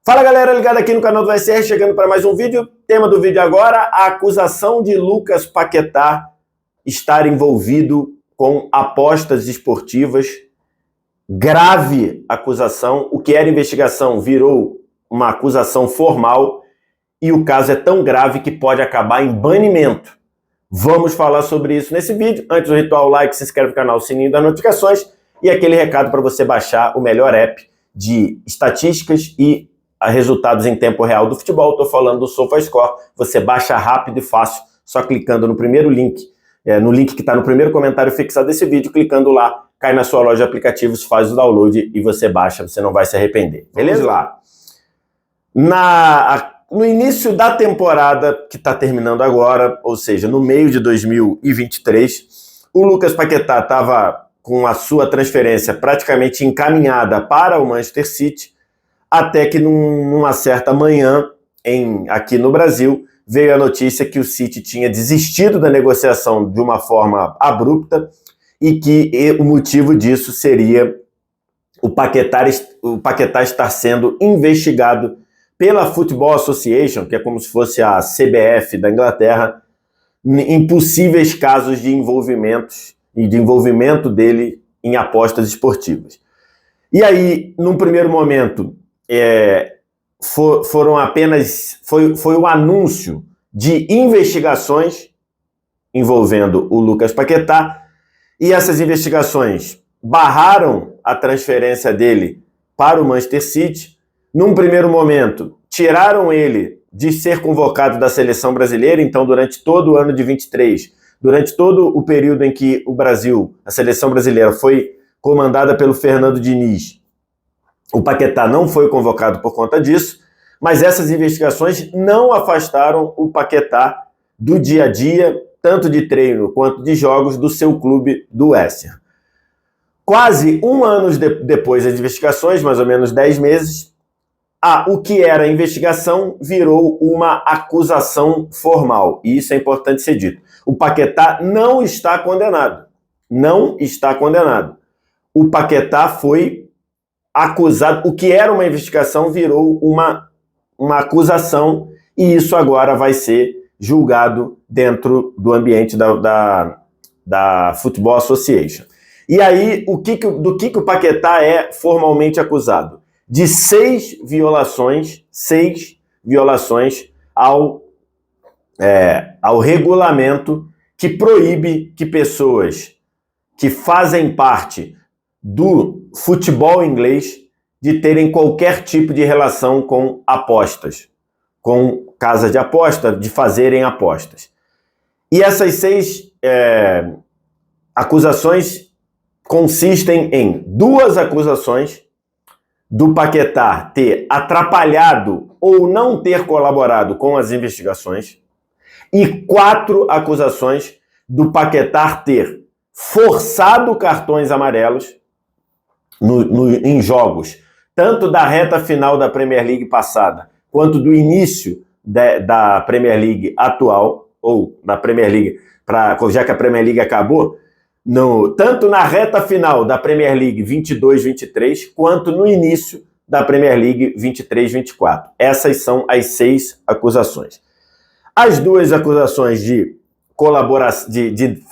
Fala galera, ligado aqui no canal do SR, chegando para mais um vídeo. Tema do vídeo agora, a acusação de Lucas Paquetá estar envolvido com apostas esportivas. Grave acusação, o que era investigação virou uma acusação formal e o caso é tão grave que pode acabar em banimento. Vamos falar sobre isso nesse vídeo. Antes do ritual, like, se inscreve no canal, sininho das notificações e aquele recado para você baixar o melhor app de estatísticas e resultados em tempo real do futebol. Estou falando do SofaScore. Você baixa rápido e fácil, só clicando no primeiro link, no link que está no primeiro comentário fixado desse vídeo, clicando lá, cai na sua loja de aplicativos, faz o download e você baixa, você não vai se arrepender. Beleza? Lá. No início da temporada, que está terminando agora, ou seja, no meio de 2023, o Lucas Paquetá estava com a sua transferência praticamente encaminhada para o Manchester City, até que numa certa manhã, aqui no Brasil, veio a notícia que o City tinha desistido da negociação de uma forma abrupta e que o motivo disso seria o Paquetá estar sendo investigado pela Football Association, que é como se fosse a CBF da Inglaterra, em possíveis casos de envolvimento dele em apostas esportivas. E aí, num primeiro momento, foi o anúncio de investigações envolvendo o Lucas Paquetá, e essas investigações barraram a transferência dele para o Manchester City. Num primeiro momento, tiraram ele de ser convocado da seleção brasileira. Então, durante todo o ano de 23, durante todo o período em que o Brasil, a seleção brasileira, foi comandada pelo Fernando Diniz, o Paquetá não foi convocado por conta disso, mas essas investigações não afastaram o Paquetá do dia a dia, tanto de treino quanto de jogos, do seu clube do West Ham. Quase um ano depois das investigações, mais ou menos 10 meses, o que era investigação virou uma acusação formal. E isso é importante ser dito. O Paquetá não está condenado. Não está condenado. O Paquetá foi acusado. O que era uma investigação virou uma acusação, e isso agora vai ser julgado dentro do ambiente da Football Association. E aí, do que o Paquetá é formalmente acusado? De 6 violações ao regulamento que proíbe que pessoas que fazem parte do futebol inglês de terem qualquer tipo de relação com apostas, com casas de aposta, de fazerem apostas. E essas 6 acusações consistem em 2 acusações do Paquetá ter atrapalhado ou não ter colaborado com as investigações e 4 acusações do Paquetá ter forçado cartões amarelos em jogos, tanto da reta final da Premier League passada, quanto do início da Premier League atual, ou da Premier League, já que a Premier League acabou, tanto na reta final da Premier League 22-23, quanto no início da Premier League 23-24. Essas são as 6 acusações. As 2 acusações de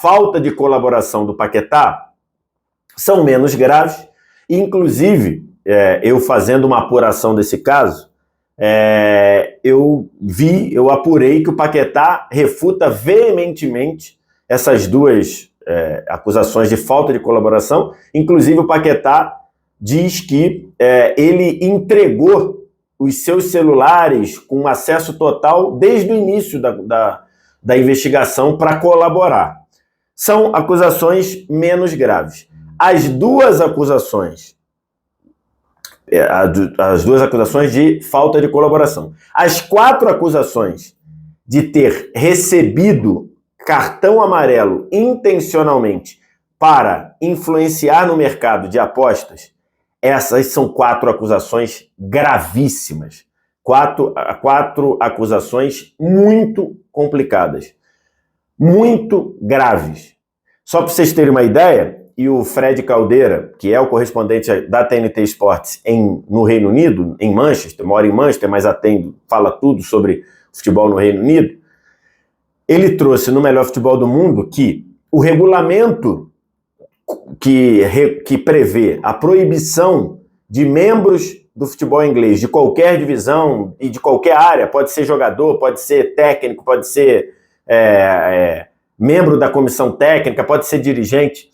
falta de colaboração do Paquetá são menos graves. Inclusive, eu fazendo uma apuração desse caso, eu apurei que o Paquetá refuta veementemente essas 2 acusações de falta de colaboração. Inclusive, o Paquetá diz que ele entregou os seus celulares com acesso total desde o início da investigação para colaborar. São acusações menos graves. As 2 acusações de falta de colaboração. As 4 acusações de ter recebido cartão amarelo intencionalmente para influenciar no mercado de apostas, essas são 4 acusações gravíssimas. 4 acusações muito complicadas, muito graves. Só para vocês terem uma ideia, e o Fred Caldeira, que é o correspondente da TNT Sports no Reino Unido, em Manchester, mora em Manchester, mas fala tudo sobre futebol no Reino Unido, ele trouxe no Melhor Futebol do Mundo que o regulamento que prevê a proibição de membros do futebol inglês, de qualquer divisão e de qualquer área, pode ser jogador, pode ser técnico, pode ser membro da comissão técnica, pode ser dirigente,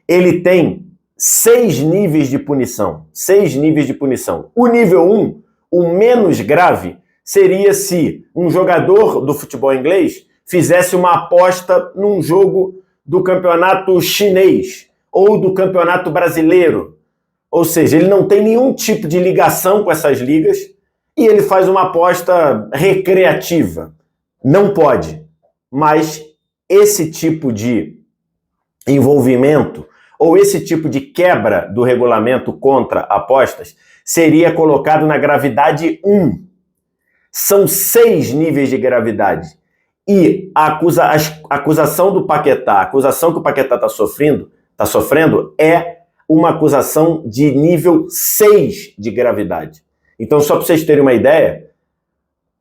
ele tem 6 níveis de punição. 6 níveis de punição. O nível 1, o menos grave, seria se um jogador do futebol inglês fizesse uma aposta num jogo do campeonato chinês ou do campeonato brasileiro. Ou seja, ele não tem nenhum tipo de ligação com essas ligas e ele faz uma aposta recreativa. Não pode. Mas esse tipo de envolvimento ou esse tipo de quebra do regulamento contra apostas seria colocado na gravidade 1. São 6 níveis de gravidade. E a acusação do Paquetá, a acusação que o Paquetá está sofrendo é uma acusação de nível 6 de gravidade. Então, só para vocês terem uma ideia,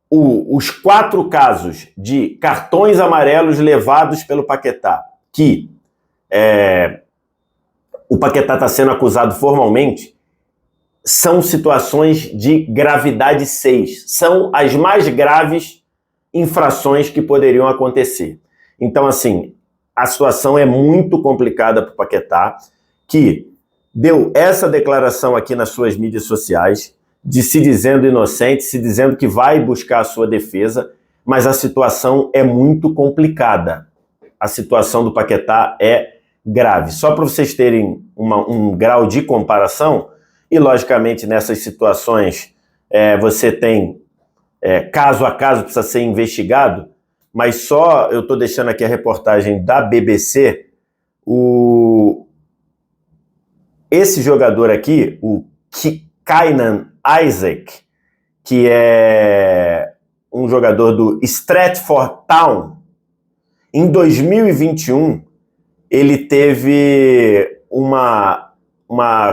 os 4 casos de cartões amarelos levados pelo Paquetá, que o Paquetá está sendo acusado formalmente, são situações de gravidade 6. São as mais graves infrações que poderiam acontecer. Então, assim, a situação é muito complicada para o Paquetá, que deu essa declaração aqui nas suas mídias sociais, de se dizendo inocente, se dizendo que vai buscar a sua defesa, mas a situação é muito complicada. A situação do Paquetá é grave. Só para vocês terem um grau de comparação, e logicamente nessas situações você tem caso a caso, precisa ser investigado, mas só eu estou deixando aqui a reportagem da BBC, esse jogador aqui, o Kainan Isaac, que é um jogador do Stratford Town, em 2021, ele teve uma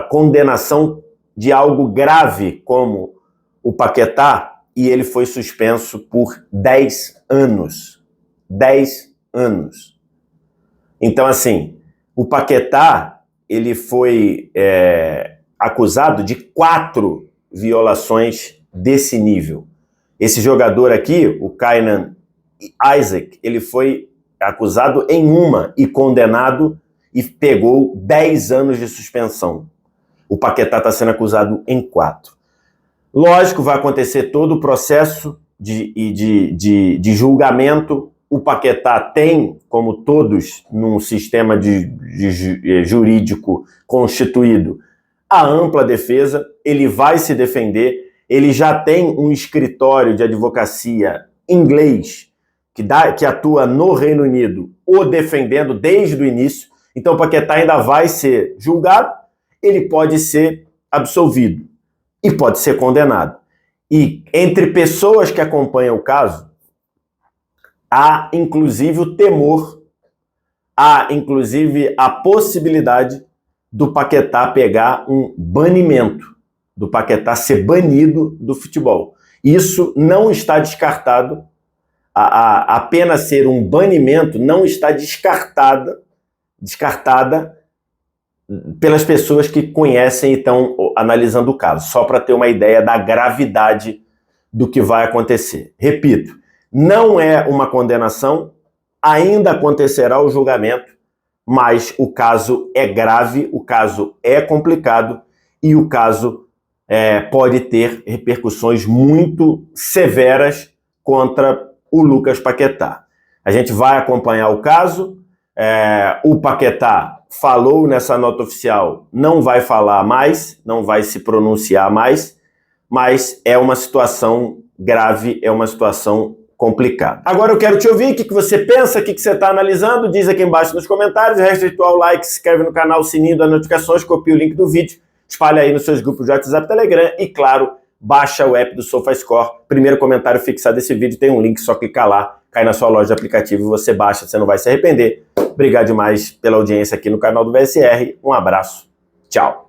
condenação de algo grave como o Paquetá e ele foi suspenso por 10 anos. 10 anos. Então, assim, o Paquetá, ele foi acusado de 4 violações desse nível. Esse jogador aqui, o Kainan Isaac, ele foi acusado em uma e condenado e pegou 10 anos de suspensão. O Paquetá está sendo acusado em 4. Lógico, vai acontecer todo o processo de julgamento. O Paquetá tem, como todos num sistema jurídico constituído, a ampla defesa. Ele vai se defender. Ele já tem um escritório de advocacia inglês que atua no Reino Unido, o defendendo desde o início. Então o Paquetá ainda vai ser julgado, ele pode ser absolvido e pode ser condenado. E entre pessoas que acompanham o caso, há inclusive o temor, há inclusive a possibilidade do Paquetá pegar um banimento, do Paquetá ser banido do futebol. Isso não está descartado. Apenas ser um banimento não está descartada pelas pessoas que conhecem e estão analisando o caso, só para ter uma ideia da gravidade do que vai acontecer. Repito, não é uma condenação, ainda acontecerá o julgamento, mas o caso é grave, o caso é complicado e o caso pode ter repercussões muito severas contra o Lucas Paquetá. A gente vai acompanhar o caso. O Paquetá falou nessa nota oficial, não vai falar mais, não vai se pronunciar mais, mas é uma situação grave, é uma situação complicada. Agora eu quero te ouvir, o que você pensa, o que você está analisando, diz aqui embaixo nos comentários, resta ritual o like, se inscreve no canal, sininho das notificações, copia o link do vídeo, espalha aí nos seus grupos de WhatsApp, Telegram e, claro, baixa o app do SofaScore. Primeiro comentário fixado desse vídeo tem um link, só clicar lá, cai na sua loja de aplicativo e você baixa, você não vai se arrepender. Obrigado demais pela audiência aqui no canal do VSR. Um abraço. Tchau.